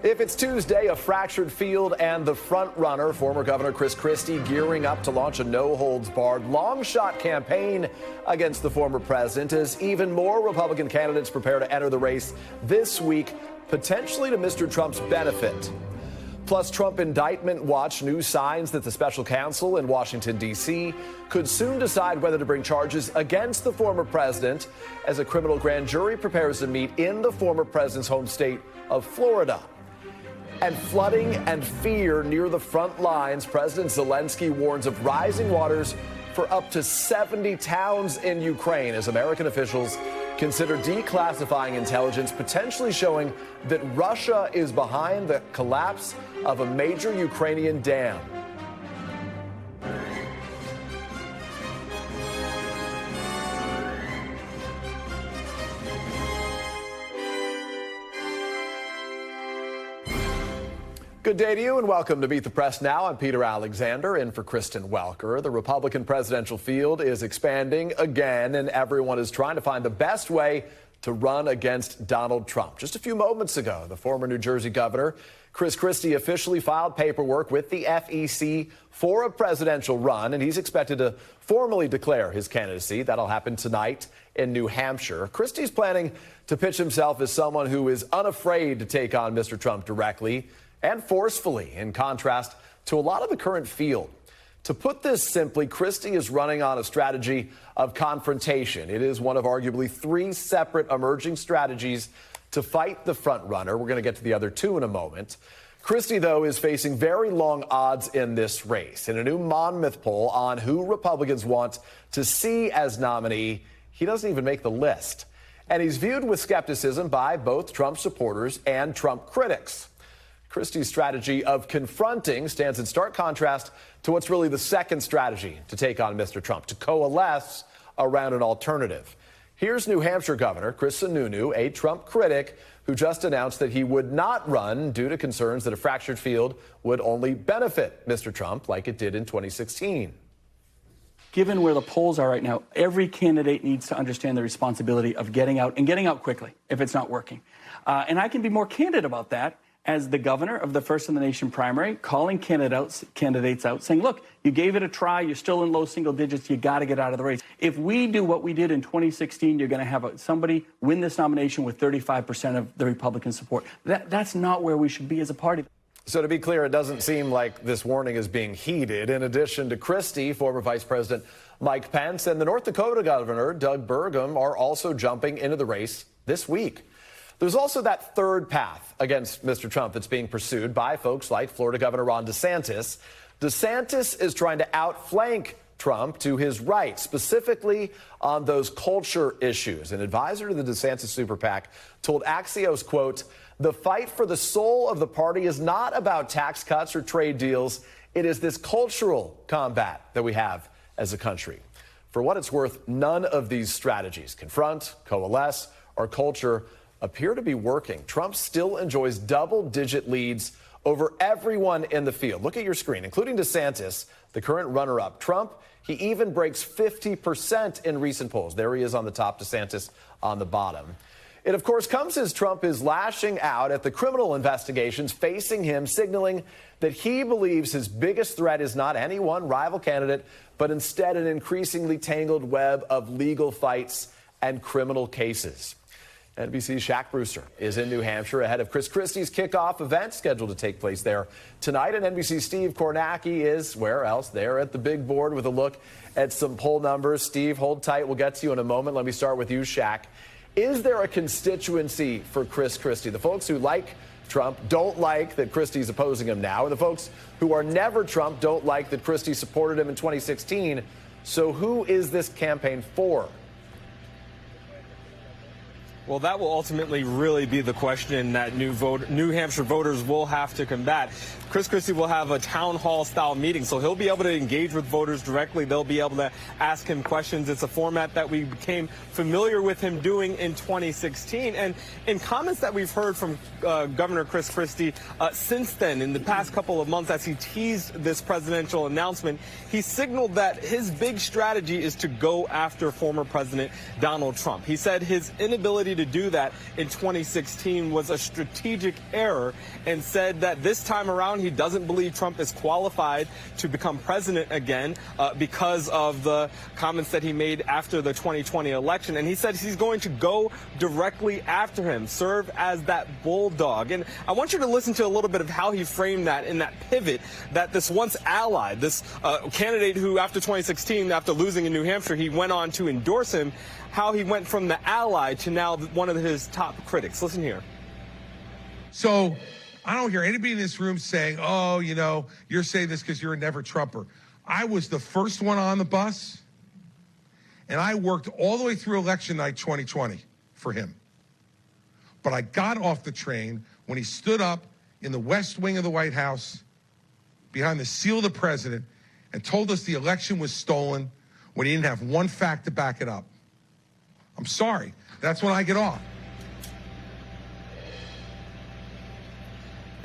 If it's Tuesday, a fractured field and the front runner, former Governor Christie, gearing up to launch a no-holds-barred long-shot campaign against the former president as even more Republican candidates prepare to enter the race this week, potentially to Mr. Trump's benefit. Plus, Trump indictment watch, new signs that the special counsel in Washington, D.C. could soon decide whether to bring charges against the former president as a criminal grand jury prepares to meet in the former president's home state of Florida. And flooding and fear near the front lines, President Zelensky warns of rising waters for up to 70 towns in Ukraine as American officials consider declassifying intelligence, potentially showing that Russia is behind the collapse of a major Ukrainian dam. Good day to you and welcome to Meet the Press Now. I'm Peter Alexander in for Kristen Welker. The Republican presidential field is expanding again and everyone is trying to find the best way to run against Donald Trump. Just a few moments ago, the former New Jersey governor, Christie, officially filed paperwork with the FEC for a presidential run, and he's expected to formally declare his candidacy. That'll happen tonight in New Hampshire. Christie's planning to pitch himself as someone who is unafraid to take on Mr. Trump directly and forcefully, in contrast to a lot of the current field. To put this simply, Christie is running on a strategy of confrontation. It is one of arguably three separate emerging strategies to fight the front runner. We're going to get to the other two in a moment. Christie, though, is facing very long odds in this race. In a new Monmouth poll on who Republicans want to see as nominee, he doesn't even make the list. And he's viewed with skepticism by both Trump supporters and Trump critics. Christie's strategy of confronting stands in stark contrast to what's really the second strategy to take on Mr. Trump, to coalesce around an alternative. Here's New Hampshire Governor Chris Sununu, a Trump critic, who just announced that he would not run due to concerns that a fractured field would only benefit Mr. Trump like it did in 2016. Given where the polls are right now, every candidate needs to understand the responsibility of getting out and getting out quickly if it's not working. And I can be more candid about that as the governor of the First in the Nation primary, calling candidates out, saying, look, you gave it a try, you're still in low single digits, you got to get out of the race. If we do what we did in 2016, you're going to have somebody win this nomination with 35% of the Republican support. That's not where we should be as a party. So to be clear, it doesn't seem like this warning is being heeded. In addition to Christie, former Vice President Mike Pence and the North Dakota Governor Doug Burgum are also jumping into the race this week. There's also that third path against Mr. Trump that's being pursued by folks like Florida Governor Ron DeSantis. DeSantis is trying to outflank Trump to his right, specifically on those culture issues. An advisor to the DeSantis super PAC told Axios, quote, "The fight for the soul of the party is not about tax cuts or trade deals. It is this cultural combat that we have as a country." For what it's worth, none of these strategies, confront, coalesce, or culture, appear to be working. Trump still enjoys double-digit leads over everyone in the field. Look at your screen, including DeSantis, the current runner-up. Trump, he even breaks 50% in recent polls. There he is on the top, DeSantis on the bottom. It, of course, comes as Trump is lashing out at the criminal investigations facing him, signaling that he believes his biggest threat is not any one rival candidate, but instead an increasingly tangled web of legal fights and criminal cases. NBC's Shaq Brewster is in New Hampshire ahead of Christie's kickoff event scheduled to take place there tonight. And NBC's Steve Kornacki is, where else, there at the big board with a look at some poll numbers. Steve, hold tight. We'll get to you in a moment. Let me start with you, Shaq. Is there a constituency for Christie? The folks who like Trump don't like that Christie's opposing him now, and the folks who are never Trump don't like that Christie supported him in 2016. So who is this campaign for? Well, that will ultimately really be the question that New Hampshire voters will have to combat. Christie will have a town hall style meeting, so he'll be able to engage with voters directly. They'll be able to ask him questions. It's a format that we became familiar with him doing in 2016. And in comments that we've heard from Governor Christie since then, in the past couple of months, as he teased this presidential announcement, he signaled that his big strategy is to go after former President Donald Trump. He said his inability Christie to do that in 2016 was a strategic error, and said that this time around he doesn't believe Trump is qualified to become president again because of the comments that he made after the 2020 election. And he said he's going to go directly after him, serve as that bulldog. And I want you to listen to a little bit of how he framed that in that pivot, that this once ally, this candidate who after 2016, after losing in New Hampshire, he went on to endorse him, how he went from the ally to now one of his top critics. Listen here. So I don't hear anybody in this room saying, oh, you know, you're saying this because you're a never Trumper. I was the first one on the bus, and I worked all the way through election night 2020 for him. But I got off the train when he stood up in the West Wing of the White House behind the seal of the president and told us the election was stolen when he didn't have one fact to back it up. I'm sorry. That's when I get off.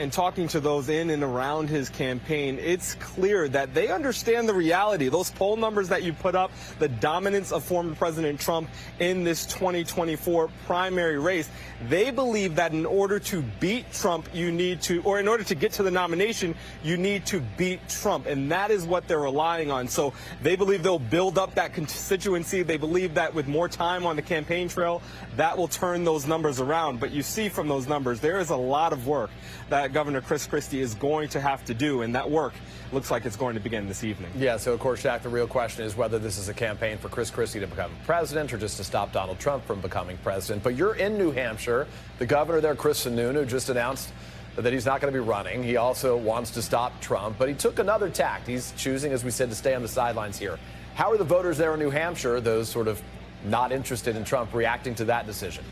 And talking to those in and around his campaign, it's clear that they understand the reality. Those poll numbers that you put up, the dominance of former President Trump in this 2024 primary race, they believe that in order to beat Trump, you need to, or in order to get to the nomination, you need to beat Trump. And that is what they're relying on. So they believe they'll build up that constituency. They believe that with more time on the campaign trail, that will turn those numbers around. But you see from those numbers, there is a lot of work that Governor Chris Christie is going to have to do, and that work looks like it's going to begin this evening. Yeah, so of course, Jack, the real question is whether this is a campaign for Chris Christie to become president or just to stop Donald Trump from becoming president. But you're in New Hampshire. The governor there, Chris Sununu, just announced that he's not going to be running. He also wants to stop Trump, but he took another tack. He's choosing, as we said, to stay on the sidelines here. How are the voters there in New Hampshire, those sort of not interested in Trump, reacting to that decision?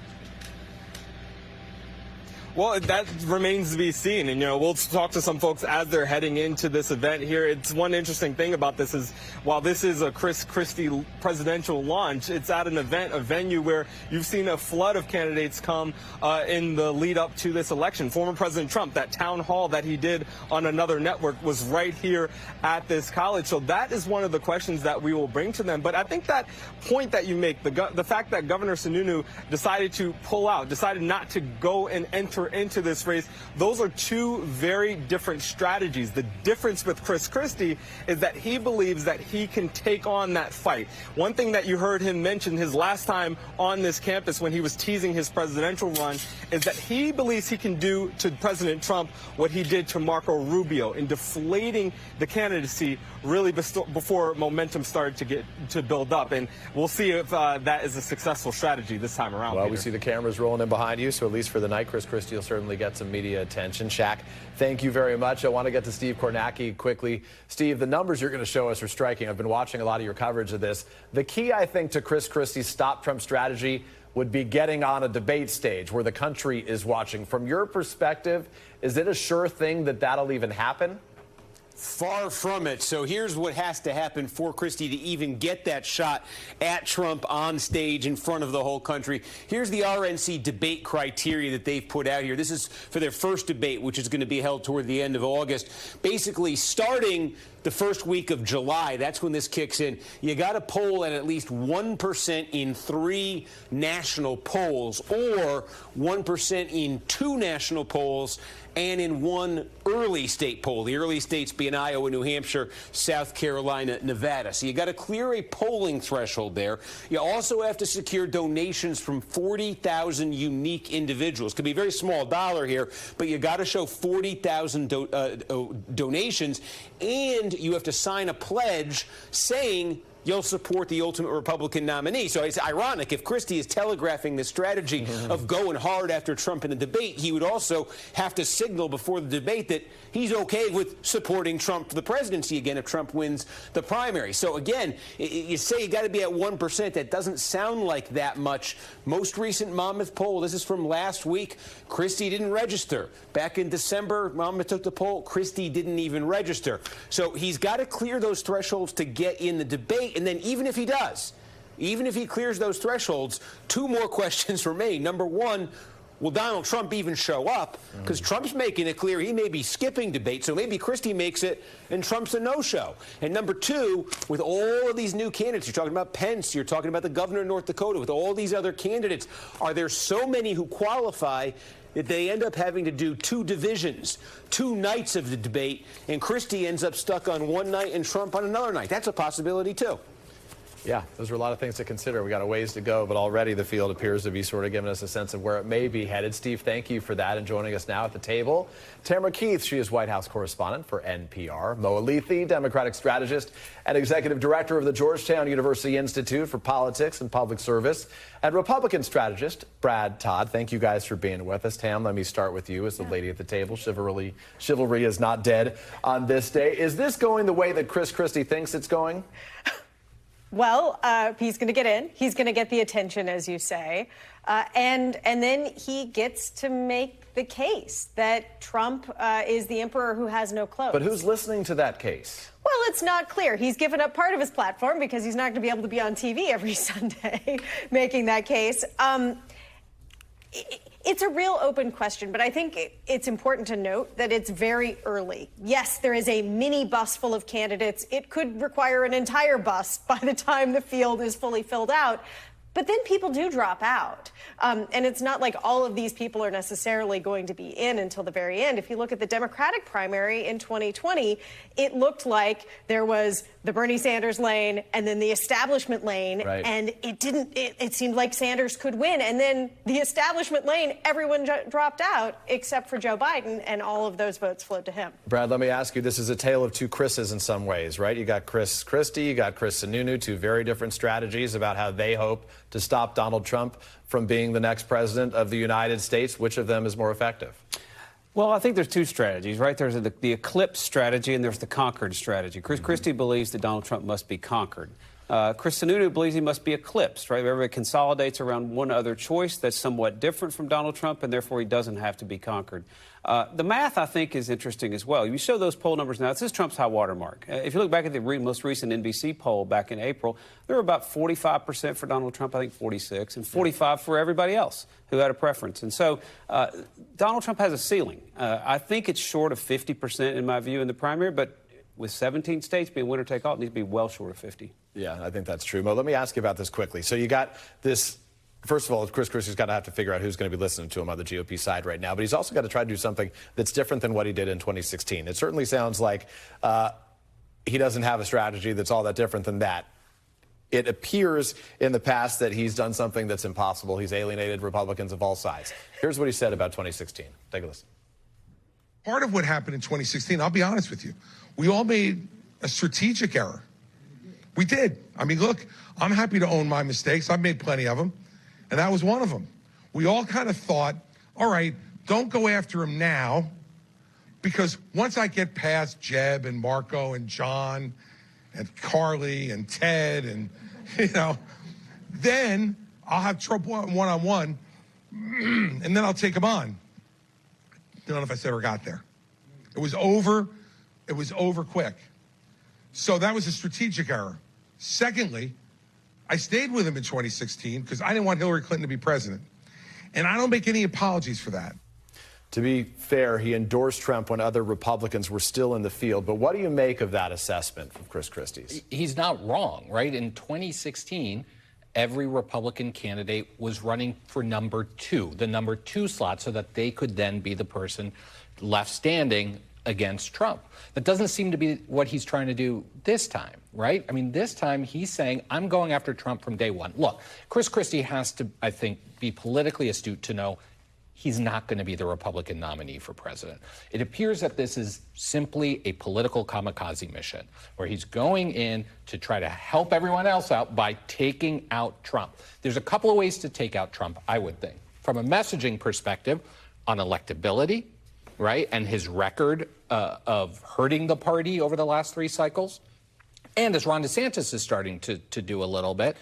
Well, that remains to be seen. And, you know, we'll talk to some folks as they're heading into this event here. It's one interesting thing about this is while this is a Chris Christie presidential launch, it's at an event, a venue where you've seen a flood of candidates come in the lead up to this election. Former President Trump, that town hall that he did on another network was right here at this college. So that is one of the questions that we will bring to them. But I think that point that you make, the fact that Governor Sununu decided to pull out, decided not to go and enter into this race, those are two very different strategies. The difference with Chris Christie is that he believes that he can take on that fight. One thing that you heard him mention his last time on this campus when he was teasing his presidential run is that he believes he can do to President Trump what he did to Marco Rubio in deflating the candidacy really before momentum started to build up. And we'll see if that is a successful strategy this time around. Well, Peter. we see the cameras rolling in behind you, so at least for the night, Chris Christie will certainly get some media attention. Shaq, thank you very much. I want to get to Steve Kornacki quickly. Steve, the numbers you're going to show us are striking. I've been watching a lot of your coverage of this. The key, I think, to Chris Christie's Stop Trump strategy would be getting on a debate stage where the country is watching. From your perspective, is it a sure thing that that'll even happen? Far from it. So here's what has to happen for Christie to even get that shot at Trump on stage in front of the whole country. Here's the RNC debate criteria that they've put out here. This is for their first debate, which is going to be held toward the end of August. Basically, starting the first week of July, that's when this kicks in. You got to poll at least 1% in 3 national polls or 1% in 2 national polls and in 1 early state poll. The early states being Iowa, New Hampshire, South Carolina, Nevada. So you got to clear a polling threshold there. You also have to secure donations from 40,000 unique individuals. Could be a very small dollar here, but you got to show 40,000 donations, and you have to sign a pledge saying you'll support the ultimate Republican nominee. So it's ironic. If Christie is telegraphing this strategy of going hard after Trump in the debate, he would also have to signal before the debate that he's okay with supporting Trump for the presidency again if Trump wins the primary. So again, you say you got to be at 1%. That doesn't sound like that much. Most recent Monmouth poll, this is from last week, Christie didn't register. Back in December, Monmouth took the poll. Christie didn't even register. So he's got to clear those thresholds to get in the debate. And then even if he does, even if he clears those thresholds, 2 more questions remain. Number one, will Donald Trump even show up? Because Trump's making it clear he may be skipping debate, so maybe Christie makes it and Trump's a no-show. And number two, with all of these new candidates, you're talking about Pence, you're talking about the governor of North Dakota, with all these other candidates, are there so many who qualify that they end up having to do two divisions, 2 nights of the debate, and Christie ends up stuck on one night and Trump on another night? That's a possibility, too. Yeah, those are a lot of things to consider. We got a ways to go, but already the field appears to be sort of giving us a sense of where it may be headed. Steve, thank you for that. And joining us now at the table, Tamara Keith. She is White House correspondent for NPR. Mo Alethi, Democratic strategist and executive director of the Georgetown University Institute for Politics and Public Service, and Republican strategist Brad Todd. Thank you guys for being with us. Tam, let me start with you as the lady at the table. Chivalry is not dead on this day. Is this going the way that Chris Christie thinks it's going? Well, he's going to get in. He's going to get the attention, as you say. And then he gets to make the case that Trump is the emperor who has no clothes. But who's listening to that case? Well, it's not clear. He's given up part of his platform because he's not going to be able to be on TV every Sunday making that case. It's a real open question, but I think it's important to note that it's very early. Yes, there is a mini bus full of candidates. It could require an entire bus by the time the field is fully filled out. But then people do drop out. And it's not like all of these people are necessarily going to be in until the very end. If you look at the Democratic primary in 2020, it looked like there was the Bernie Sanders lane and then the establishment lane. Right. And it seemed like Sanders could win. And then the establishment lane, everyone dropped out except for Joe Biden, and all of those votes flowed to him. Brad, let me ask you, this is a tale of two Chris's in some ways, right? You got Chris Christie, you got Chris Sununu, two very different strategies about how they hope to stop Donald Trump from being the next president of the United States. Which of them is more effective? Well, I think there's two strategies, right? There's the eclipse strategy and there's the conquered strategy. Chris Christie believes that Donald Trump must be conquered. Chris Sununu believes he must be eclipsed, right? Everybody consolidates around one other choice that's somewhat different from Donald Trump, and therefore he doesn't have to be conquered. The math, I think, is interesting as well. You show those poll numbers now. This is Trump's high water mark. If you look back at the most recent NBC poll back in April, there were about 45% for Donald Trump, I think 46, and 45 for everybody else who had a preference. And so Donald Trump has a ceiling. I think it's short of 50% in my view in the primary, but with 17 states being winner take all, it needs to be well short of 50. Yeah, I think that's true. Mo, let me ask you about this quickly. So you got this. First of all, Chris Christie's got to have to figure out who's going to be listening to him on the GOP side right now. But he's also got to try to do something that's different than what he did in 2016. It certainly sounds like he doesn't have a strategy that's all that different than that. It appears in the past that he's done something that's impossible. He's alienated Republicans of all sides. Here's what he said about 2016. Take a listen. Part of what happened in 2016, I'll be honest with you, we all made a strategic error. We did. I mean, look, I'm happy to own my mistakes. I've made plenty of them. And that was one of them. We all kind of thought, all right, don't go after him now, because once I get past Jeb and Marco and John and Carly and Ted and, then I'll have Trump one-on-one, and then I'll take him on. I don't know if I said or got there. It was over. It was over quick. So that was a strategic error. Secondly, I stayed with him in 2016 because I didn't want Hillary Clinton to be president. And I don't make any apologies for that. To be fair, he endorsed Trump when other Republicans were still in the field. But what do you make of that assessment from Chris Christie's? He's not wrong, right? In 2016, every Republican candidate was running for number 2, the number 2 slot, so that they could then be the person left standing against Trump. That doesn't seem to be what he's trying to do this time, right? I mean, this time he's saying, I'm going after Trump from day one. Look, Chris Christie has to, I think, be politically astute to know he's not going to be the Republican nominee for president. It appears that this is simply a political kamikaze mission where he's going in to try to help everyone else out by taking out Trump. There's a couple of ways to take out Trump, I would think. From a messaging perspective, on electability, right, and his record of hurting the party over the last 3 cycles, and as Ron DeSantis is starting to do a little bit,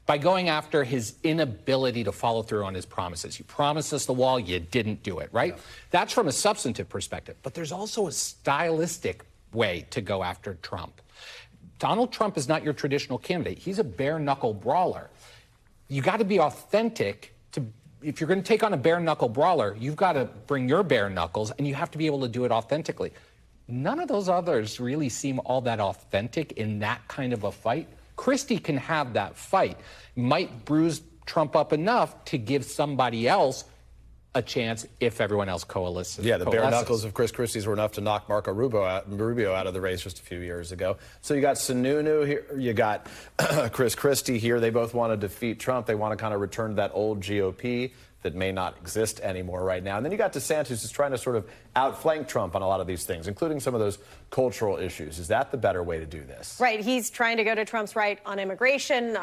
by going after his inability to follow through on his promises. You promised us the wall, you didn't do it, right? Yeah. That's from a substantive perspective. But there's also a stylistic way to go after Trump. Donald Trump is not your traditional candidate. He's a bare-knuckle brawler. You got to be authentic to if you're going to take on a bare-knuckle brawler, you've got to bring your bare knuckles, and you have to be able to do it authentically. None of those others really seem all that authentic in that kind of a fight. Christie can have that fight, might bruise Trump up enough to give somebody else a chance if everyone else coalesces. Yeah, the bare knuckles of Chris Christie's were enough to knock Marco Rubio out of the race just a few years ago. So you got Sununu here, you got Chris Christie here. They both want to defeat Trump. They want to kind of return to that old GOP that may not exist anymore right now. And then you got DeSantis, who's trying to sort of outflank Trump on a lot of these things, including some of those cultural issues. Is that the better way to do this? Right. He's trying to go to Trump's right on immigration,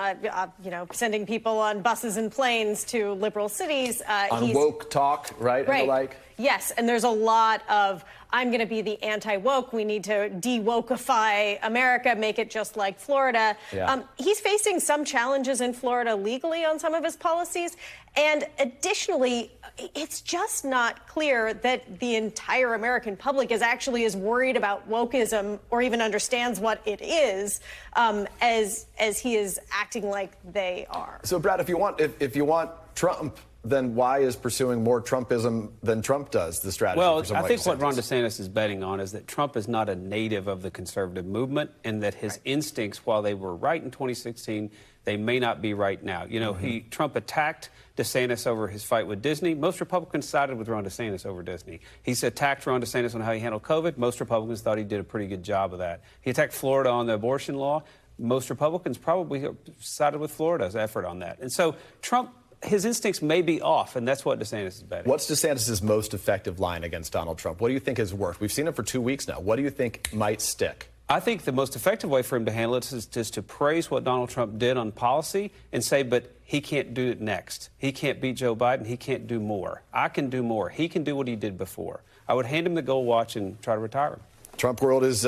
sending people on buses and planes to liberal cities. On woke talk, right? Right. And the like. Yes, and there's a lot of, I'm going to be the anti-woke. We need to de-wokeify America, make it just like Florida. Yeah. He's facing some challenges in Florida legally on some of his policies. And additionally, it's just not clear that the entire American public is actually as worried about wokeism or even understands what it is as he is acting like they are. So, Brad, if you want Trump, then why is pursuing more Trumpism than Trump does the strategy? Well, for someone I think like what Ron DeSantis is betting on is that Trump is not a native of the conservative movement, and that his instincts, while they were right in 2016, they may not be right now. You know, Trump attacked DeSantis over his fight with Disney. Most Republicans sided with Ron DeSantis over Disney. He's attacked Ron DeSantis on how he handled COVID. Most Republicans thought he did a pretty good job of that. He attacked Florida on the abortion law. Most Republicans probably sided with Florida's effort on that. And so Trump, his instincts may be off, and that's what DeSantis is betting. What's DeSantis' most effective line against Donald Trump? What do you think has worked? We've seen it for 2 weeks now. What do you think might stick? I think the most effective way for him to handle it is just to praise what Donald Trump did on policy and say, but he can't do it next. He can't beat Joe Biden. He can't do more. I can do more. He can do what he did before. I would hand him the gold watch and try to retire him. Trump world is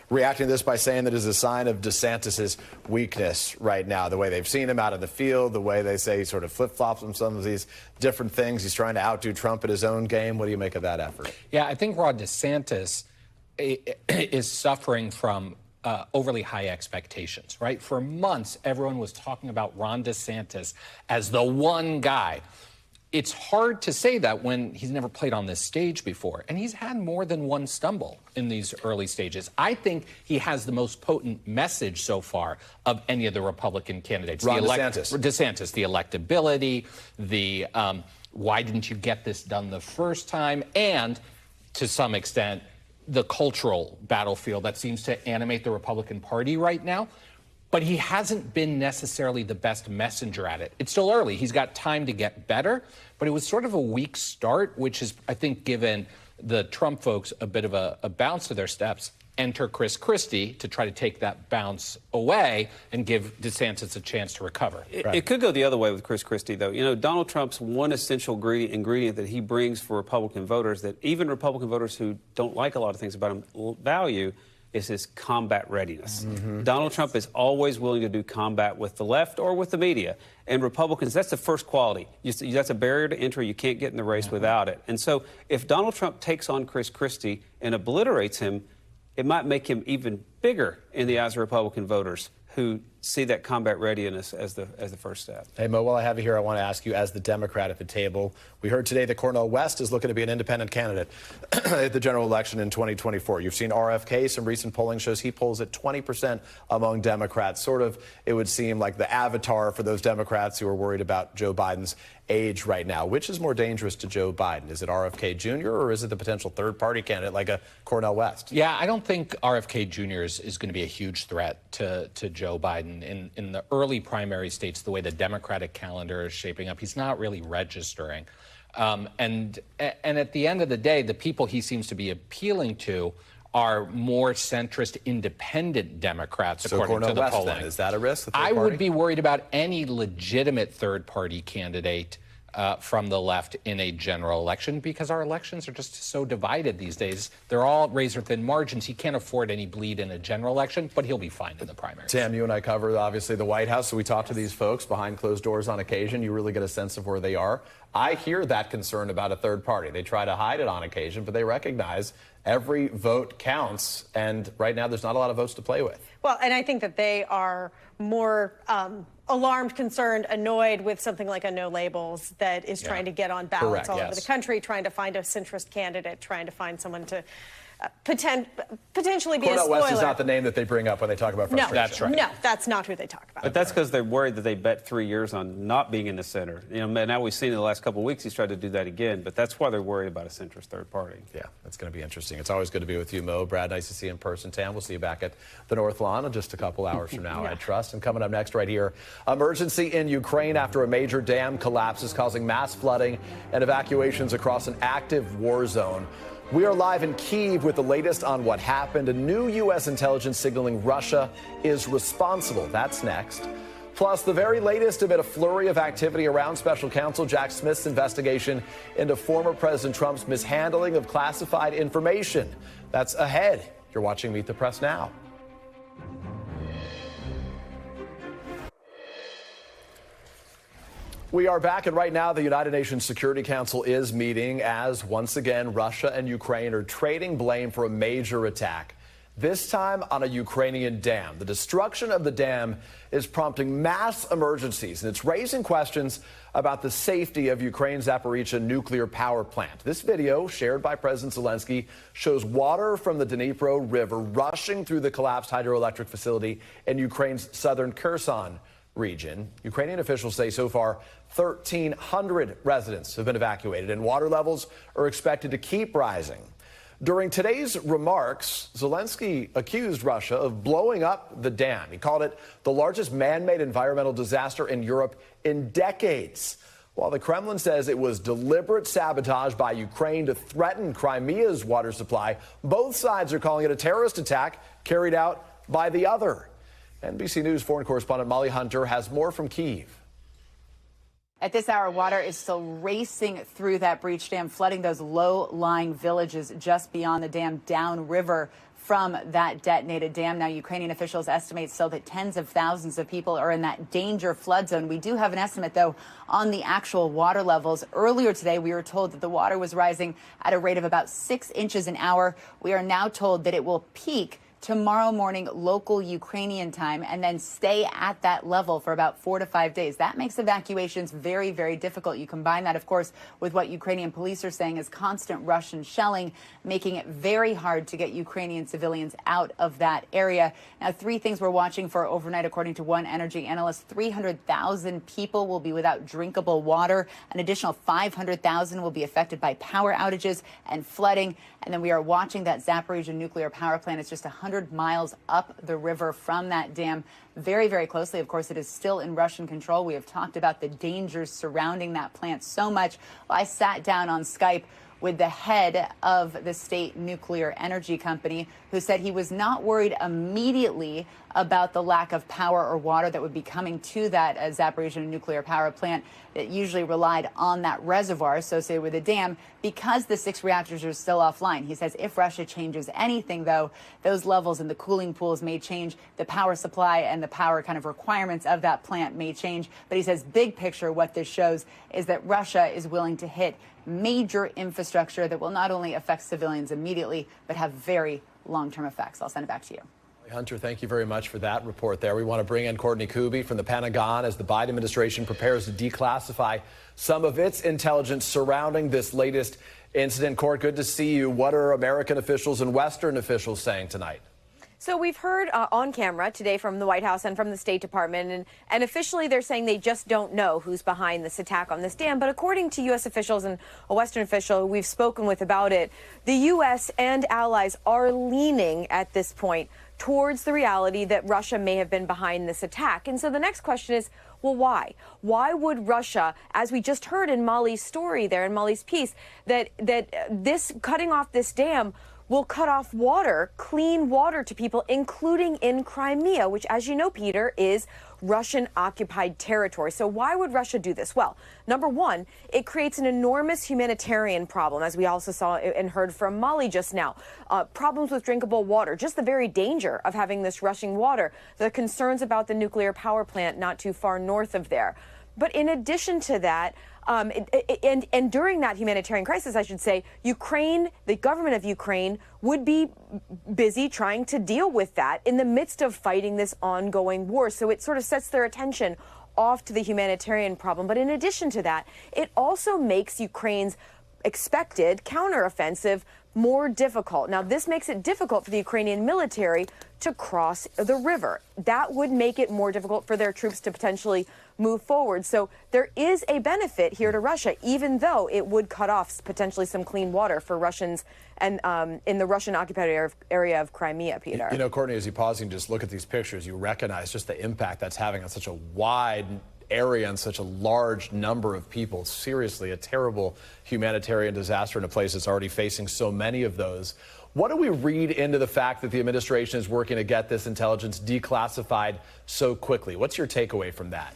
reacting to this by saying that it is a sign of DeSantis' weakness right now. The way they've seen him out of the field, the way they say he sort of flip-flops on some of these different things. He's trying to outdo Trump at his own game. What do you make of that effort? Yeah, I think Ron DeSantis is suffering from overly high expectations, right? For months, everyone was talking about Ron DeSantis as the one guy. It's hard to say that when he's never played on this stage before, and he's had more than one stumble in these early stages. I think he has the most potent message so far of any of the Republican candidates. DeSantis, the electability, the why didn't you get this done the first time, and to some extent, the cultural battlefield that seems to animate the Republican Party right now. But he hasn't been necessarily the best messenger at it. It's still early. He's got time to get better, but it was sort of a weak start, which has, I think, given the Trump folks a bit of a bounce to their steps. Enter Chris Christie to try to take that bounce away and give DeSantis a chance to recover. It could go the other way with Chris Christie, though. You know, Donald Trump's one essential ingredient that he brings for Republican voters, that even Republican voters who don't like a lot of things about him value, is his combat readiness. Donald Trump is always willing to do combat with the left or with the media. And Republicans, that's the first quality. That's a barrier to entry. You can't get in the race without it. And so if Donald Trump takes on Chris Christie and obliterates him, it might make him even bigger in the eyes of Republican voters who see that combat readiness as the first step. Hey, Mo, while I have you here, I want to ask you, as the Democrat at the table, we heard today that Cornel West is looking to be an independent candidate at the general election in 2024. You've seen RFK. Some recent polling shows he polls at 20% among Democrats. Sort of, it would seem like the avatar for those Democrats who are worried about Joe Biden's age right now. Which is more dangerous to Joe Biden? Is it RFK Jr. or is it the potential third-party candidate like a Cornel West? Yeah, I don't think RFK Jr. is going to be a huge threat to Joe Biden. In the early primary states, the way the Democratic calendar is shaping up, he's not really registering. And at the end of the day, the people he seems to be appealing to are more centrist, independent Democrats, according to the polling. Then, is that a risk? I would be worried about any legitimate third-party candidate from the left in a general election, because our elections are just so divided these days. They're all razor-thin margins. He can't afford any bleed in a general election, but he'll be fine in the primaries. Sam, you and I cover, obviously, the White House, so we talk to these folks behind closed doors on occasion. You really get a sense of where they are. I hear that concern about a third party. They try to hide it on occasion, but they recognize every vote counts, and right now there's not a lot of votes to play with. Well, and I think that they are more alarmed, concerned, annoyed with something like a no labels that is trying to get on ballots all over the country, trying to find a centrist candidate, trying to find someone to potentially be a spoiler. Cornel West is not the name that they bring up when they talk about frustration. That's right. No, that's not who they talk about. But that's because they're worried that they bet 3 years on not being in the center. You know, now we've seen in the last couple of weeks he's tried to do that again, but that's why they're worried about a centrist third party. Yeah, that's going to be interesting. It's always good to be with you, Mo. Brad, nice to see you in person. Tam, we'll see you back at the North Lawn in just a couple hours from now, I trust. And coming up next right here, emergency in Ukraine after a major dam collapses, causing mass flooding and evacuations across an active war zone. We are live in Kyiv with the latest on what happened. A new U.S. intelligence signaling Russia is responsible. That's next. Plus, the very latest amid a flurry of activity around Special Counsel Jack Smith's investigation into former President Trump's mishandling of classified information. That's ahead. You're watching Meet the Press now. We are back, and right now the United Nations Security Council is meeting as, once again, Russia and Ukraine are trading blame for a major attack, this time on a Ukrainian dam. The destruction of the dam is prompting mass emergencies, and it's raising questions about the safety of Ukraine's Zaporizhzhia nuclear power plant. This video, shared by President Zelensky, shows water from the Dnipro River rushing through the collapsed hydroelectric facility in Ukraine's southern Kherson region. Ukrainian officials say so far 1,300 residents have been evacuated, and water levels are expected to keep rising. During today's remarks, Zelensky accused Russia of blowing up the dam. He called it the largest man-made environmental disaster in Europe in decades, while the Kremlin says it was deliberate sabotage by Ukraine to threaten Crimea's water supply. Both sides are calling it a terrorist attack carried out by the other. NBC News foreign correspondent Molly Hunter has more from Kyiv. At this hour, water is still racing through that breach dam, flooding those low-lying villages just beyond the dam downriver from that detonated dam. Now, Ukrainian officials estimate still that tens of thousands of people are in that danger flood zone. We do have an estimate, though, on the actual water levels. Earlier today, we were told that the water was rising at a rate of about 6 inches an hour. We are now told that it will peak tomorrow morning local Ukrainian time and then stay at that level for about 4 to 5 days. That makes evacuations very, very difficult. You combine that, of course, with what Ukrainian police are saying is constant Russian shelling, making it very hard to get Ukrainian civilians out of that area. Now, 3 things we're watching for overnight, according to one energy analyst. 300,000 people will be without drinkable water. An additional 500,000 will be affected by power outages and flooding. And then we are watching that Zaporizhzhia nuclear power plant. It's just 100 miles up the river from that dam, very, very closely. Of course, it is still in Russian control. We have talked about the dangers surrounding that plant so much. Well, I sat down on Skype with the head of the state nuclear energy company, who said he was not worried immediately about the lack of power or water that would be coming to that Zaporizhzhia nuclear power plant that usually relied on that reservoir associated with the dam, because the 6 reactors are still offline. He says if Russia changes anything, though, those levels in the cooling pools may change, the power supply and the power kind of requirements of that plant may change. But he says big picture, what this shows is that Russia is willing to hit major infrastructure that will not only affect civilians immediately, but have very long-term effects. I'll send it back to you. Hunter, thank you very much for that report there. We want to bring in Courtney Kuby from the Pentagon as the Biden administration prepares to declassify some of its intelligence surrounding this latest incident. Court, good to see you. What are American officials and Western officials saying tonight? So we've heard on camera today from the White House and from the State Department, and officially they're saying they just don't know who's behind this attack on this dam. But according to U.S. officials and a Western official who we've spoken with about it, the U.S. and allies are leaning at this point towards the reality that Russia may have been behind this attack. And so the next question is, well, why? Why would Russia, as we just heard in Molly's story there, in Molly's piece, that this cutting off this dam will cut off water, clean water to people, including in Crimea, which, as you know, Peter, is Russian-occupied territory. So why would Russia do this? Well, number one, it creates an enormous humanitarian problem, as we also saw and heard from Molly just now. Problems with drinkable water, just the very danger of having this rushing water, the concerns about the nuclear power plant not too far north of there. But in addition to that, and during that humanitarian crisis, I should say, Ukraine, the government of Ukraine, would be busy trying to deal with that in the midst of fighting this ongoing war. So it sort of sets their attention off to the humanitarian problem. But in addition to that, it also makes Ukraine's expected counteroffensive more difficult. Now, this makes it difficult for the Ukrainian military to cross the river. That would make it more difficult for their troops to potentially move forward. So there is a benefit here to Russia, even though it would cut off potentially some clean water for Russians and in the Russian occupied area of Crimea, Peter. You know, Courtney, as you pause and just look at these pictures, you recognize just the impact that's having on such a wide area and such a large number of people. Seriously, a terrible humanitarian disaster in a place that's already facing so many of those. What do we read into the fact that the administration is working to get this intelligence declassified so quickly? What's your takeaway from that?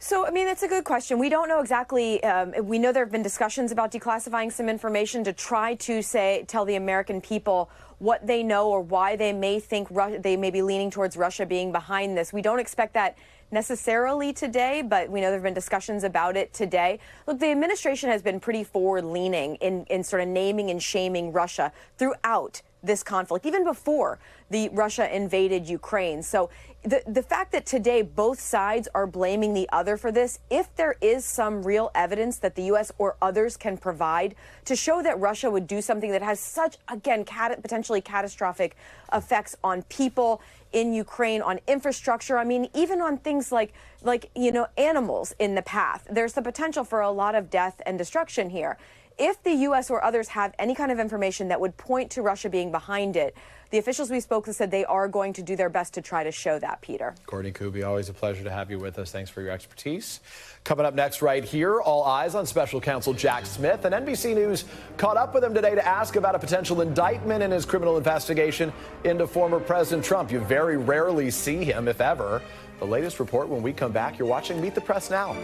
So, I mean, it's a good question. We don't know exactly. We know there have been discussions about declassifying some information to try to tell the American people what they know or why they may think they may be leaning towards Russia being behind this. We don't expect that necessarily today, but we know there have been discussions about it today. Look, the administration has been pretty forward-leaning in sort of naming and shaming Russia throughout this conflict, even before Russia invaded Ukraine. So the fact that today both sides are blaming the other for this, if there is some real evidence that the U.S. or others can provide to show that Russia would do something that has such, again, potentially catastrophic effects on people in Ukraine, on infrastructure, I mean, even on things like animals in the path, there's the potential for a lot of death and destruction here. If the U.S. or others have any kind of information that would point to Russia being behind it, the officials we spoke to said they are going to do their best to try to show that, Peter. Courtney Kuby, always a pleasure to have you with us. Thanks for your expertise. Coming up next right here, all eyes on Special Counsel Jack Smith. And NBC News caught up with him today to ask about a potential indictment in his criminal investigation into former President Trump. You very rarely see him, if ever. The latest report when we come back. You're watching Meet the Press Now.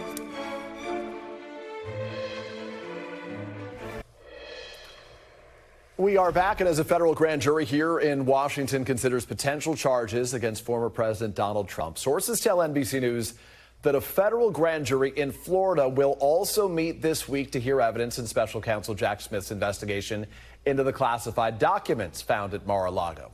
We are back, and as a federal grand jury here in Washington considers potential charges against former President Donald Trump, sources tell NBC News that a federal grand jury in Florida will also meet this week to hear evidence in Special Counsel Jack Smith's investigation into the classified documents found at Mar-a-Lago.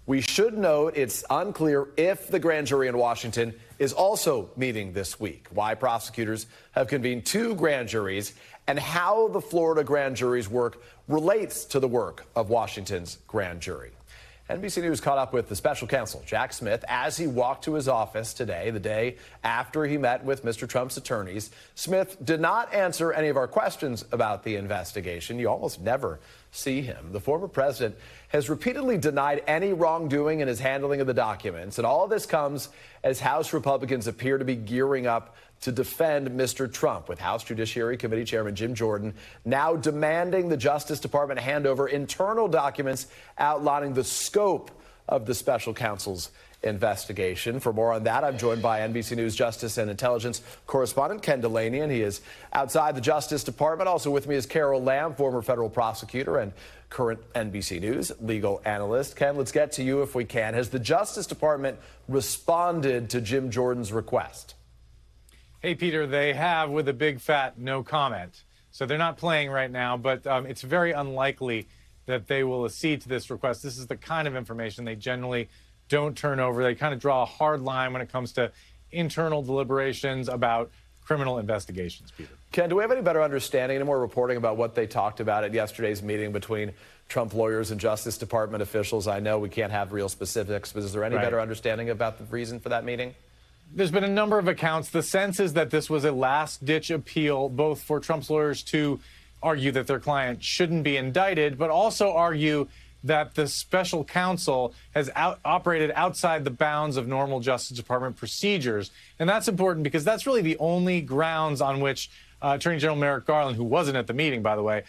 We should note it's unclear if the grand jury in Washington is also meeting this week, why prosecutors have convened two grand juries, and how the Florida grand jury's work relates to the work of Washington's grand jury. NBC News caught up with the special counsel, Jack Smith, as he walked to his office today, the day after he met with Mr. Trump's attorneys. Smith did not answer any of our questions about the investigation. You almost never see him. The former president has repeatedly denied any wrongdoing in his handling of the documents, and all of this comes as House Republicans appear to be gearing up to defend Mr. Trump, with House Judiciary Committee Chairman Jim Jordan now demanding the Justice Department hand over internal documents outlining the scope of the special counsel's investigation. For more on that, I'm joined by NBC News Justice and Intelligence correspondent Ken Delaney, and he is outside the Justice Department. Also with me is Carol Lamb, former federal prosecutor and current NBC News legal analyst. Ken, let's get to you if we can. Has the Justice Department responded to Jim Jordan's request? Hey, Peter, they have, with a big fat no comment. So they're not playing right now, but it's very unlikely that they will accede to this request. This is the kind of information they generally don't turn over. They kind of draw a hard line when it comes to internal deliberations about criminal investigations, Peter. Ken, do we have any better understanding, any more reporting about what they talked about at yesterday's meeting between Trump lawyers and Justice Department officials? I know we can't have real specifics, but is there any better understanding about the reason for that meeting? There's been a number of accounts. The sense is that this was a last-ditch appeal, both for Trump's lawyers to argue that their client shouldn't be indicted, but also argue that the special counsel has operated outside the bounds of normal Justice Department procedures. And that's important because that's really the only grounds on which Attorney General Merrick Garland, who wasn't at the meeting, by the way,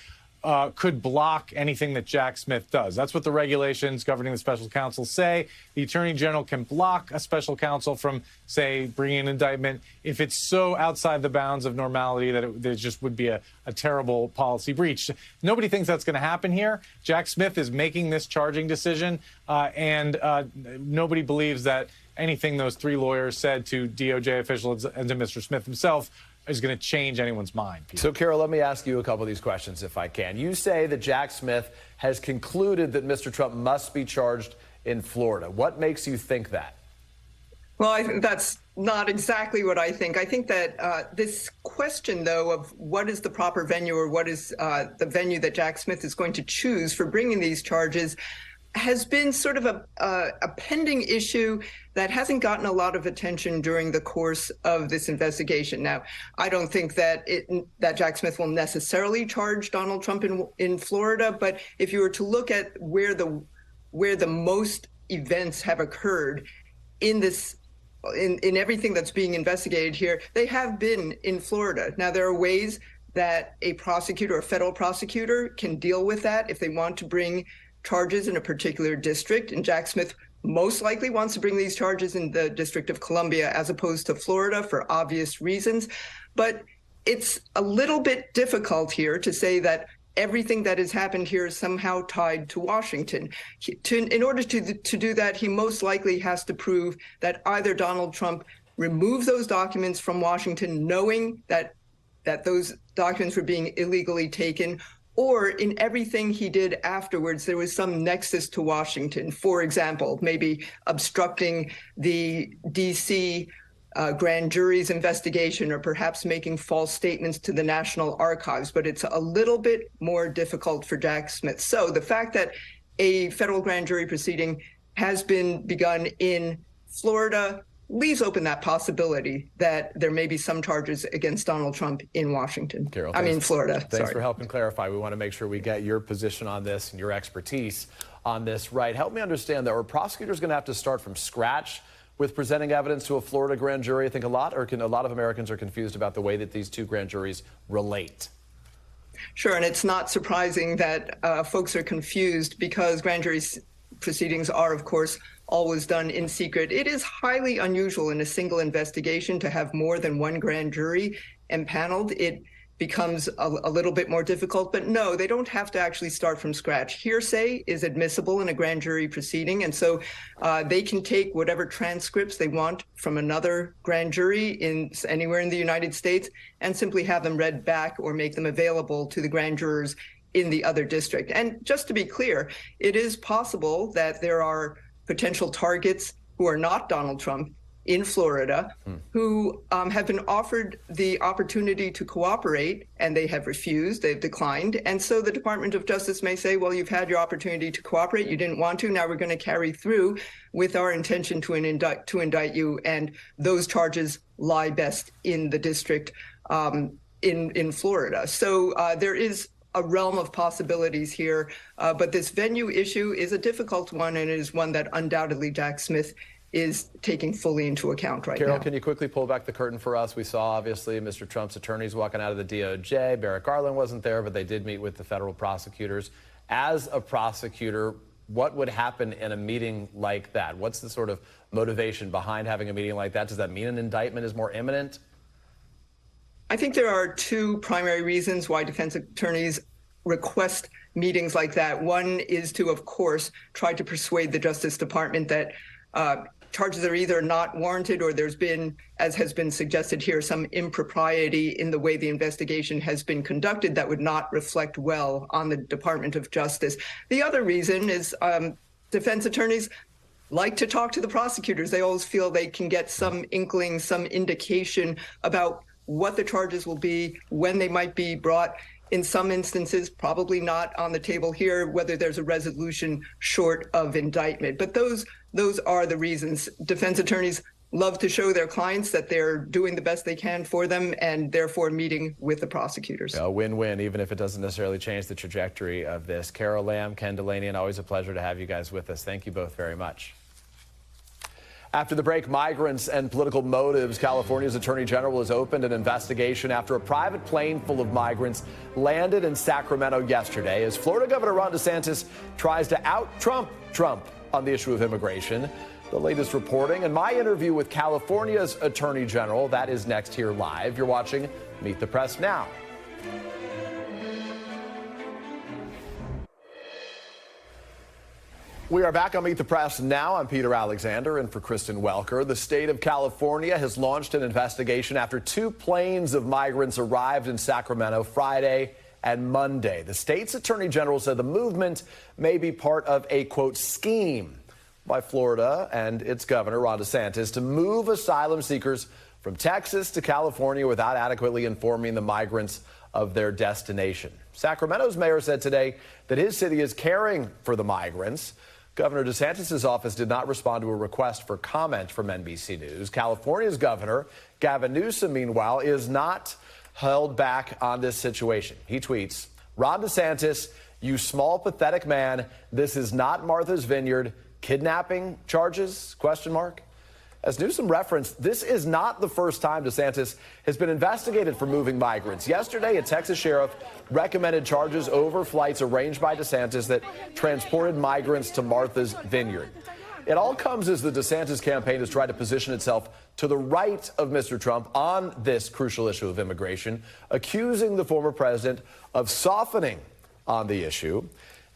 could block anything that Jack Smith does. That's what the regulations governing the special counsel say. The Attorney General can block a special counsel from, say, bringing an indictment if it's so outside the bounds of normality that there just would be a terrible policy breach. Nobody thinks that's going to happen here. Jack Smith is making this charging decision, and nobody believes that anything those three lawyers said to DOJ officials and to Mr. Smith himself is going to change anyone's mind, Peter. So, Carol, let me ask you a couple of these questions, if I can. You say that Jack Smith has concluded that Mr. Trump must be charged in Florida. What makes you think that? Well, I think that's not exactly what I think. I think that this question, though, of what is the proper venue or what is the venue that Jack Smith is going to choose for bringing these charges has been sort of a pending issue that hasn't gotten a lot of attention during the course of this investigation. Now, I don't think that Jack Smith will necessarily charge Donald Trump in Florida, but if you were to look at where the most events have occurred in everything that's being investigated here, they have been in Florida. Now, there are ways that a prosecutor, a federal prosecutor, can deal with that if they want to bring charges in a particular district. And Jack Smith most likely wants to bring these charges in the District of Columbia as opposed to Florida for obvious reasons. But it's a little bit difficult here to say that everything that has happened here is somehow tied to Washington. In order to do that, he most likely has to prove that either Donald Trump removed those documents from Washington knowing that those documents were being illegally taken, or in everything he did afterwards, there was some nexus to Washington. For example, maybe obstructing the D.C. Grand jury's investigation, or perhaps making false statements to the National Archives. But it's a little bit more difficult for Jack Smith. So the fact that a federal grand jury proceeding has been begun in Florida leaves open that possibility that there may be some charges against Donald Trump in Washington. Carol, Florida. Thanks for helping clarify. We want to make sure we get your position on this and your expertise on this right. Help me understand that. Are prosecutors going to have to start from scratch with presenting evidence to a Florida grand jury? I think a lot of Americans are confused about the way that these two grand juries relate. Sure, and it's not surprising that folks are confused because grand jury proceedings are, of course, always done in secret. It is highly unusual in a single investigation to have more than one grand jury empaneled. It becomes a little bit more difficult, but no, they don't have to actually start from scratch. Hearsay is admissible in a grand jury proceeding, and so they can take whatever transcripts they want from another grand jury anywhere in the United States and simply have them read back or make them available to the grand jurors in the other district. And just to be clear, it is possible that there are potential targets who are not Donald Trump in Florida who have been offered the opportunity to cooperate, and they have refused, they've declined. And so the Department of Justice may say, well, you've had your opportunity to cooperate, you didn't want to, now we're going to carry through with our intention to indict you, and those charges lie best in the district in Florida. So there is a realm of possibilities here, but this venue issue is a difficult one, and it is one that undoubtedly Jack Smith is taking fully into account right now. Carol, can you quickly pull back the curtain for us? We saw, obviously, Mr. Trump's attorneys walking out of the DOJ. Barrett Garland wasn't there, but they did meet with the federal prosecutors. As a prosecutor, what would happen in a meeting like that? What's the sort of motivation behind having a meeting like that? Does that mean an indictment is more imminent? I think there are two primary reasons why defense attorneys request meetings like that. One is to, of course, try to persuade the Justice Department that charges are either not warranted or there's been, as has been suggested here, some impropriety in the way the investigation has been conducted that would not reflect well on the Department of Justice. The other reason is defense attorneys like to talk to the prosecutors. They always feel they can get some inkling, some indication about what the charges will be, when they might be brought. In some instances, probably not on the table here, whether there's a resolution short of indictment. But those are the reasons. Defense attorneys love to show their clients that they're doing the best they can for them, and therefore meeting with the prosecutors. A win-win, even if it doesn't necessarily change the trajectory of this. Carol Lamb, Ken Delaney, and always a pleasure to have you guys with us. Thank you both very much. After the break, migrants and political motives. California's Attorney General has opened an investigation after a private plane full of migrants landed in Sacramento yesterday as Florida Governor Ron DeSantis tries to out-Trump on the issue of immigration. The latest reporting and my interview with California's Attorney General, that is next here live. You're watching Meet the Press Now. We are back on Meet the Press Now. I'm Peter Alexander, and for Kristen Welker. The state of California has launched an investigation after two planes of migrants arrived in Sacramento Friday and Monday. The state's attorney general said the movement may be part of a, quote, scheme. by Florida and its governor, Ron DeSantis, to move asylum seekers from Texas to California without adequately informing the migrants of their destination. Sacramento's mayor said today that his city is caring for the migrants. Governor DeSantis' office did not respond to a request for comment from NBC News. California's governor, Gavin Newsom, meanwhile, is not held back on this situation. He tweets, "Ron DeSantis, you small, pathetic man. This is not Martha's Vineyard. Kidnapping charges? ? As Newsom referenced, this is not the first time DeSantis has been investigated for moving migrants. Yesterday, a Texas sheriff recommended charges over flights arranged by DeSantis that transported migrants to Martha's Vineyard. It all comes as the DeSantis campaign has tried to position itself to the right of Mr. Trump on this crucial issue of immigration, accusing the former president of softening on the issue.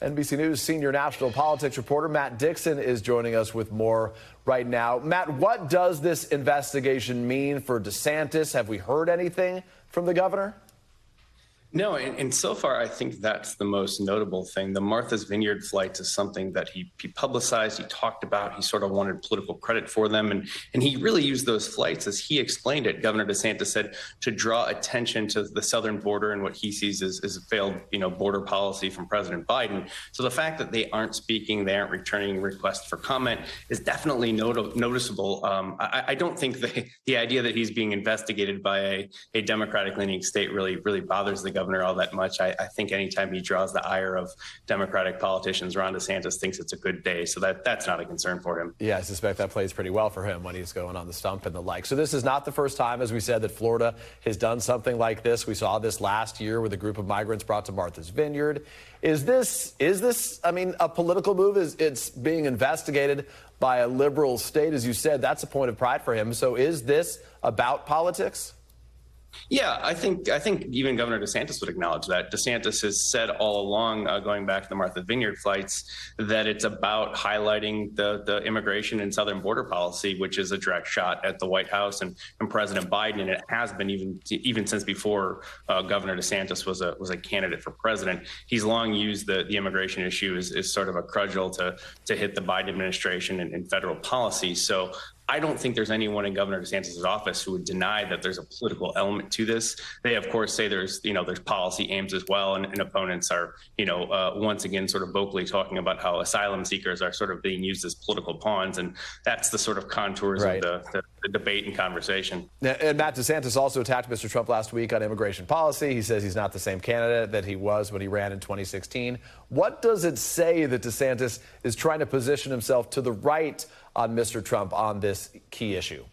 NBC News senior national politics reporter Matt Dixon is joining us with more right now. Matt, what does this investigation mean for DeSantis? Have we heard anything from the governor? No, and so far, I think that's the most notable thing. The Martha's Vineyard flights is something that he publicized, he talked about, he sort of wanted political credit for them. And he really used those flights, as he explained it, Governor DeSantis said, to draw attention to the southern border and what he sees as a failed, border policy from President Biden. So the fact that they aren't speaking, they aren't returning requests for comment is definitely noticeable. I don't think the idea that he's being investigated by a Democratic-leaning state really bothers the governor all that much. I think anytime he draws the ire of Democratic politicians, Ron DeSantis thinks it's a good day. So that's not a concern for him. Yeah, I suspect that plays pretty well for him when he's going on the stump and the like. So this is not the first time, as we said, that Florida has done something like this. We saw this last year with a group of migrants brought to Martha's Vineyard. Is this, a political move? It's being investigated by a liberal state, as you said. That's a point of pride for him. So is this about politics? Yeah, I think even Governor DeSantis would acknowledge that. DeSantis has said all along, going back to the Martha Vineyard flights, that it's about highlighting the immigration and southern border policy, which is a direct shot at the White House and President Biden. And it has been even since before Governor DeSantis was a candidate for president. He's long used the immigration issue as sort of a cudgel to hit the Biden administration and federal policy. So I don't think there's anyone in Governor DeSantis' office who would deny that there's a political element to this. They, of course, say there's policy aims as well, and opponents are, once again, sort of vocally talking about how asylum seekers are sort of being used as political pawns, and that's the sort of contours of the debate and conversation. And Matt DeSantis also attacked Mr. Trump last week on immigration policy. He says he's not the same candidate that he was when he ran in 2016. What does it say that DeSantis is trying to position himself to the right on Mr. Trump on this key issue?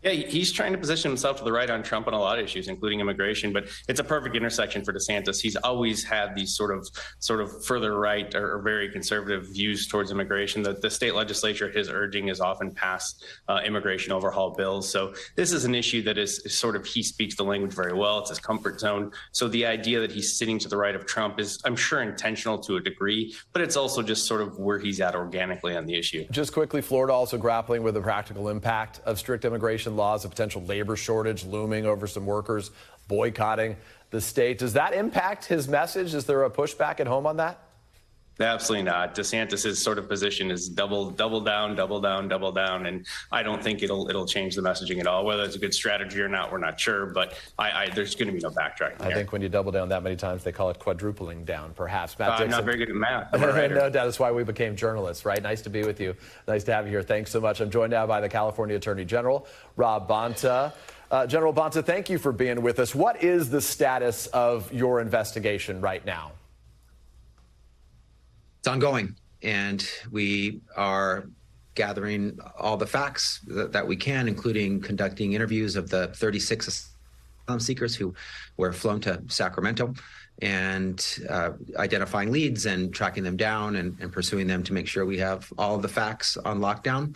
Yeah, he's trying to position himself to the right on Trump on a lot of issues, including immigration. But it's a perfect intersection for DeSantis. He's always had these sort of further right or very conservative views towards immigration. The state legislature, at his urging, has often passed immigration overhaul bills. So this is an issue that is sort of, he speaks the language very well. It's his comfort zone. So the idea that he's sitting to the right of Trump is, I'm sure, intentional to a degree, but it's also just sort of where he's at organically on the issue. Just quickly, Florida also grappling with the practical impact of strict immigration laws, a potential labor shortage looming over some workers boycotting the state. Does that impact his message? Is there a pushback at home on that? Absolutely not. DeSantis' sort of position is double down, and I don't think it'll change the messaging at all. Whether it's a good strategy or not, we're not sure, but there's going to be no backtracking. I think when you double down that many times, they call it quadrupling down, perhaps. Matt Dixon. I'm not very good at math. No doubt. That's why we became journalists, right? Nice to be with you. Nice to have you here. Thanks so much. I'm joined now by the California Attorney General, Rob Bonta. General Bonta, thank you for being with us. What is the status of your investigation right now? It's ongoing, and we are gathering all the facts that we can, including conducting interviews of the 36 asylum seekers who were flown to Sacramento, and identifying leads and tracking them down and pursuing them to make sure we have all of the facts on lockdown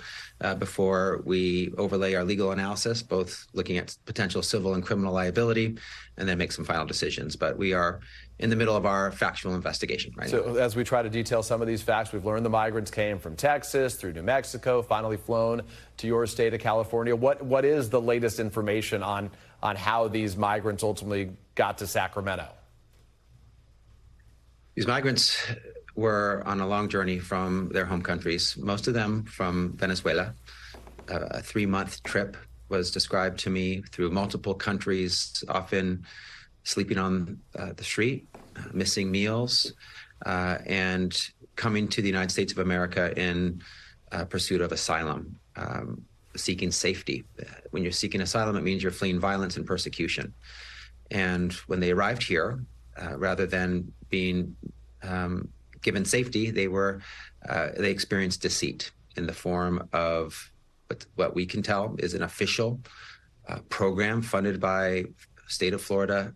before we overlay our legal analysis, both looking at potential civil and criminal liability, and then make some final decisions. But we are in the middle of our factual investigation right now. So as we try to detail some of these facts, we've learned the migrants came from Texas through New Mexico, finally flown to your state of California. What is the latest information on how these migrants ultimately got to Sacramento? These migrants were on a long journey from their home countries, most of them from Venezuela. A 3-month trip was described to me through multiple countries, often sleeping on the street, missing meals, and coming to the United States of America in pursuit of asylum, seeking safety. When you're seeking asylum, it means you're fleeing violence and persecution. And when they arrived here, rather than being given safety, they experienced deceit in the form of what we can tell is an official program funded by state of Florida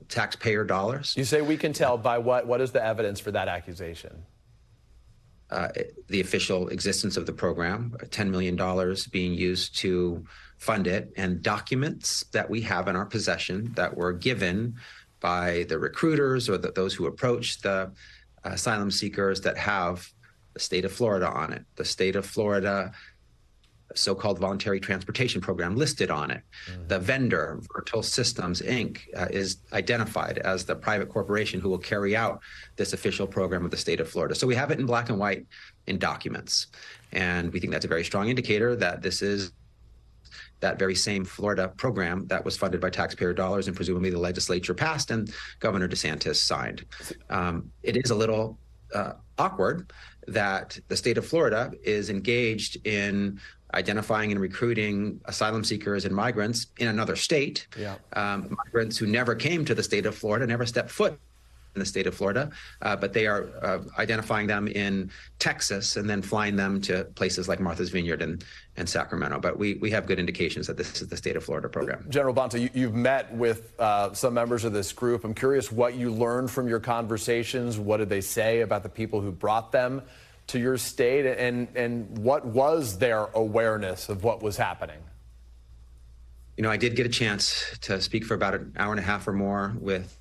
taxpayer dollars. You say we can tell by what? What is the evidence for that accusation? The official existence of the program, $10 million being used to fund it, and documents that we have in our possession that were given by the recruiters or those who approach the asylum seekers that have the state of Florida on it, the state of Florida so-called voluntary transportation program listed on it. The vendor, Virtual Systems, Inc., is identified as the private corporation who will carry out this official program of the state of Florida. So we have it in black and white in documents. And we think that's a very strong indicator that this is that very same Florida program that was funded by taxpayer dollars and presumably the legislature passed and Governor DeSantis signed. It is a little awkward that the state of Florida is engaged in identifying and recruiting asylum seekers and migrants in another state, migrants who never came to the state of Florida, never stepped foot in the state of Florida, but they are identifying them in Texas and then flying them to places like Martha's Vineyard and Sacramento. But we have good indications that this is the state of Florida program. General Bonta, you've met with some members of this group. I'm curious what you learned from your conversations. What did they say about the people who brought them to your state, and what was their awareness of what was happening? You know, I did get a chance to speak for about an hour and a half or more with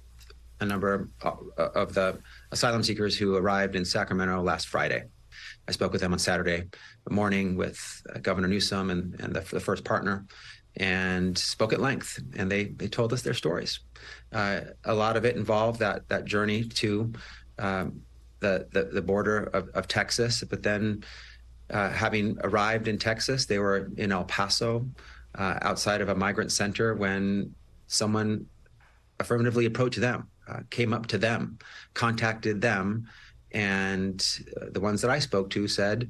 a number of the asylum seekers who arrived in Sacramento last Friday. I spoke with them on Saturday morning with Governor Newsom and the first partner, and spoke at length, and they told us their stories. A lot of it involved that journey to the border of Texas, but then having arrived in Texas, they were in El Paso, outside of a migrant center, when someone affirmatively approached them, came up to them, contacted them, and the ones that I spoke to said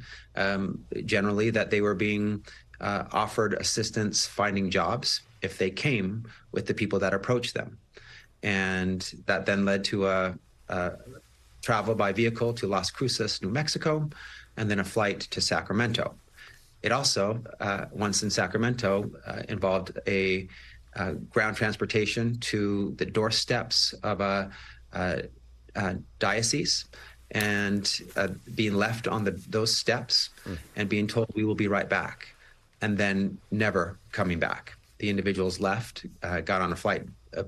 generally that they were being offered assistance finding jobs if they came with the people that approached them. And that then led to a travel by vehicle to Las Cruces, New Mexico, and then a flight to Sacramento. It also, once in Sacramento, involved a ground transportation to the doorsteps of a diocese, and being left on those steps and being told, we will be right back, and then never coming back. The individuals left, got on a flight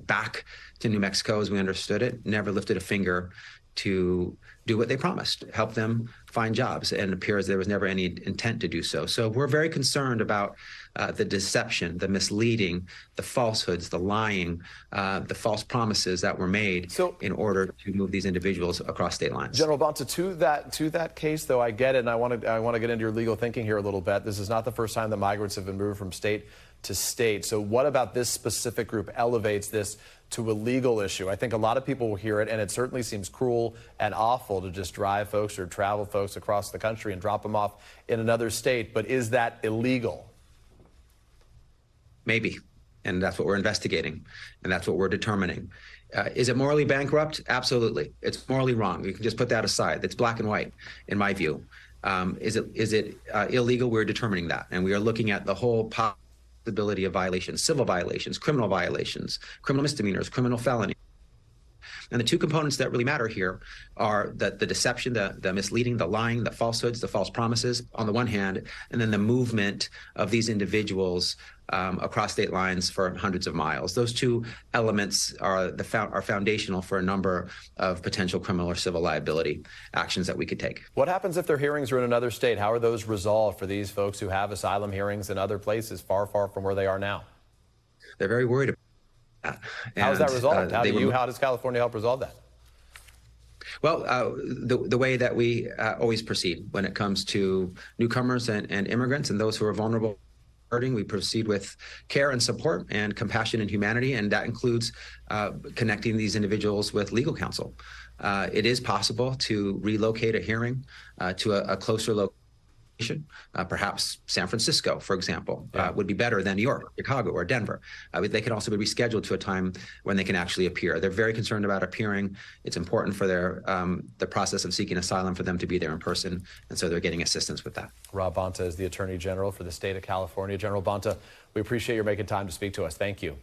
back to New Mexico as we understood it, never lifted a finger to do what they promised, help them find jobs, and it appears there was never any intent to do so. So we're very concerned about the deception, the misleading, the falsehoods, the lying, the false promises that were made in order to move these individuals across state lines. General Bonta, to that case, though, I get it, and I want to get into your legal thinking here a little bit. This is not the first time that migrants have been moved from state to state. So what about this specific group elevates this to a legal issue? I think a lot of people will hear it, and it certainly seems cruel and awful to just drive folks or travel folks across the country and drop them off in another state. But is that illegal? Maybe, and that's what we're investigating, and that's what we're determining. Is it morally bankrupt? Absolutely. It's morally wrong. You can just put that aside. It's black and white, in my view. Is it illegal? We're determining that, and we are looking at the whole possibility of violations, civil violations, criminal misdemeanors, criminal felony. And the two components that really matter here are the deception, the misleading, the lying, the falsehoods, the false promises on the one hand, and then the movement of these individuals across state lines for hundreds of miles. Those two elements are foundational for a number of potential criminal or civil liability actions that we could take. What happens if their hearings are in another state? How are those resolved for these folks who have asylum hearings in other places far, far from where they are now? They're very worried about that. How is that resolved? How does California help resolve that? Well, the way that we always proceed when it comes to newcomers and immigrants and those who are vulnerable, we proceed with care and support and compassion and humanity, and that includes connecting these individuals with legal counsel. It is possible to relocate a hearing to a closer location. Perhaps San Francisco, for example, would be better than New York, Chicago, or Denver. They can also be rescheduled to a time when they can actually appear. They're very concerned about appearing. It's important for their the process of seeking asylum for them to be there in person, and so they're getting assistance with that. Rob Bonta is the Attorney General for the state of California. General Bonta, we appreciate your making time to speak to us. Thank you.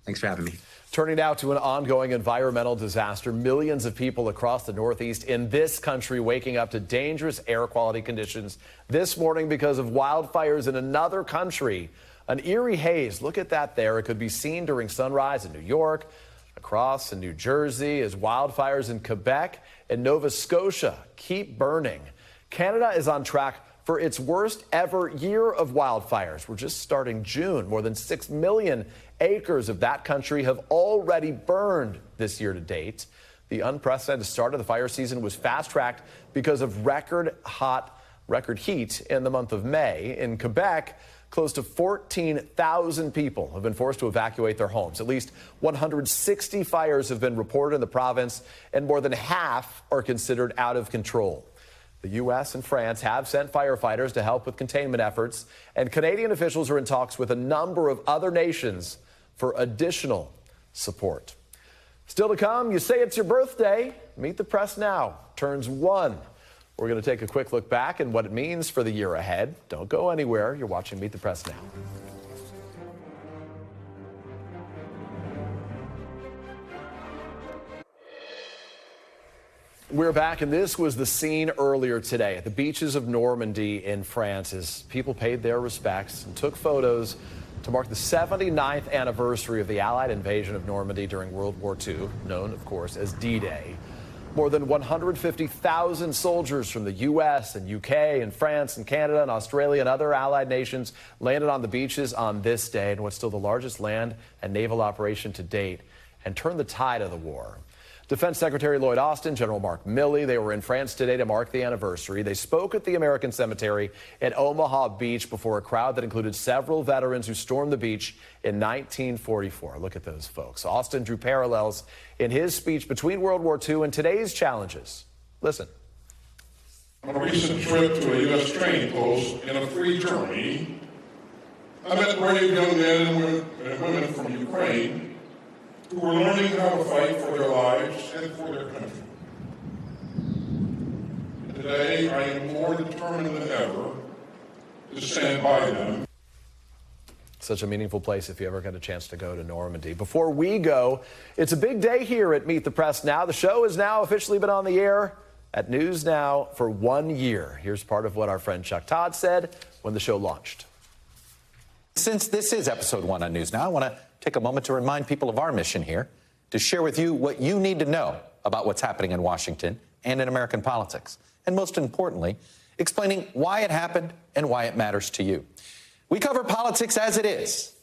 Thanks for having me. Turning now to an ongoing environmental disaster. Millions of people across the Northeast in this country waking up to dangerous air quality conditions this morning because of wildfires in another country. An eerie haze. Look at that there. It could be seen during sunrise in New York, across in New Jersey, as wildfires in Quebec and Nova Scotia keep burning. Canada is on track for its worst ever year of wildfires. We're just starting June. More than 6 million acres of that country have already burned this year to date. The unprecedented start of the fire season was fast-tracked because of record heat in the month of May. In Quebec, close to 14,000 people have been forced to evacuate their homes. At least 160 fires have been reported in the province, and more than half are considered out of control. The U.S. and France have sent firefighters to help with containment efforts, and Canadian officials are in talks with a number of other nations for additional support. Still to come, you say it's your birthday. Meet the Press Now turns 1. We're going to take a quick look back and what it means for the year ahead. Don't go anywhere. You're watching Meet the Press Now. We're back, and this was the scene earlier today at the beaches of Normandy in France as people paid their respects and took photos to mark the 79th anniversary of the Allied invasion of Normandy during World War II, known, of course, as D-Day. More than 150,000 soldiers from the U.S. and U.K. and France and Canada and Australia and other allied nations landed on the beaches on this day in what's still the largest land and naval operation to date and turned the tide of the war. Defense Secretary Lloyd Austin, General Mark Milley, they were in France today to mark the anniversary. They spoke at the American Cemetery at Omaha Beach before a crowd that included several veterans who stormed the beach in 1944. Look at those folks. Austin drew parallels in his speech between World War II and today's challenges. Listen. On a recent trip to a U.S. training post in a free Germany, I met brave young men and women from Ukraine who were learning how to fight for their lives and for their country. Today, I am more determined than ever to stand by them. Such a meaningful place if you ever get a chance to go to Normandy. Before we go, it's a big day here at Meet the Press Now. The show has now officially been on the air at News Now for 1 year. Here's part of what our friend Chuck Todd said when the show launched. Since this is episode 1 on News Now, I want to take a moment to remind people of our mission here, to share with you what you need to know about what's happening in Washington and in American politics. And most importantly, explaining why it happened and why it matters to you. We cover politics as it is.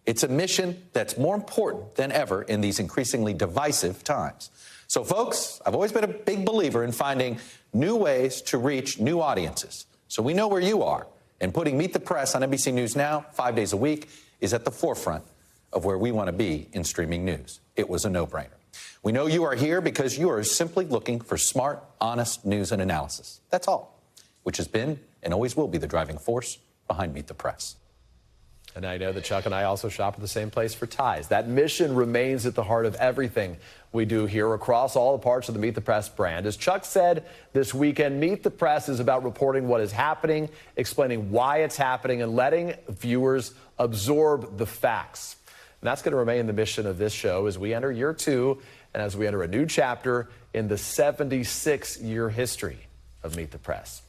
It's a mission that's more important than ever in these increasingly divisive times. So, folks, I've always been a big believer in finding new ways to reach new audiences. So we know where you are, and putting Meet the Press on NBC News Now 5 days a week is at the forefront of where we want to be in streaming news. It was a no-brainer. We know you are here because you are simply looking for smart, honest news and analysis. That's all, which has been and always will be the driving force behind Meet the Press. And I know that Chuck and I also shop at the same place for ties. That mission remains at the heart of everything we do here across all the parts of the Meet the Press brand. As Chuck said this weekend, Meet the Press is about reporting what is happening, explaining why it's happening, and letting viewers absorb the facts. And that's going to remain the mission of this show as we enter year 2 and as we enter a new chapter in the 76-year history of Meet the Press.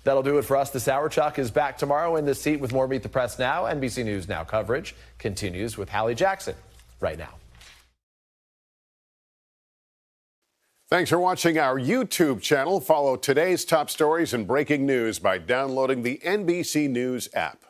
That'll do it for us this hour. Chuck is back tomorrow in this seat with more Meet the Press Now. NBC News Now coverage continues with Hallie Jackson right now. Thanks for watching our YouTube channel. Follow today's top stories and breaking news by downloading the NBC News app.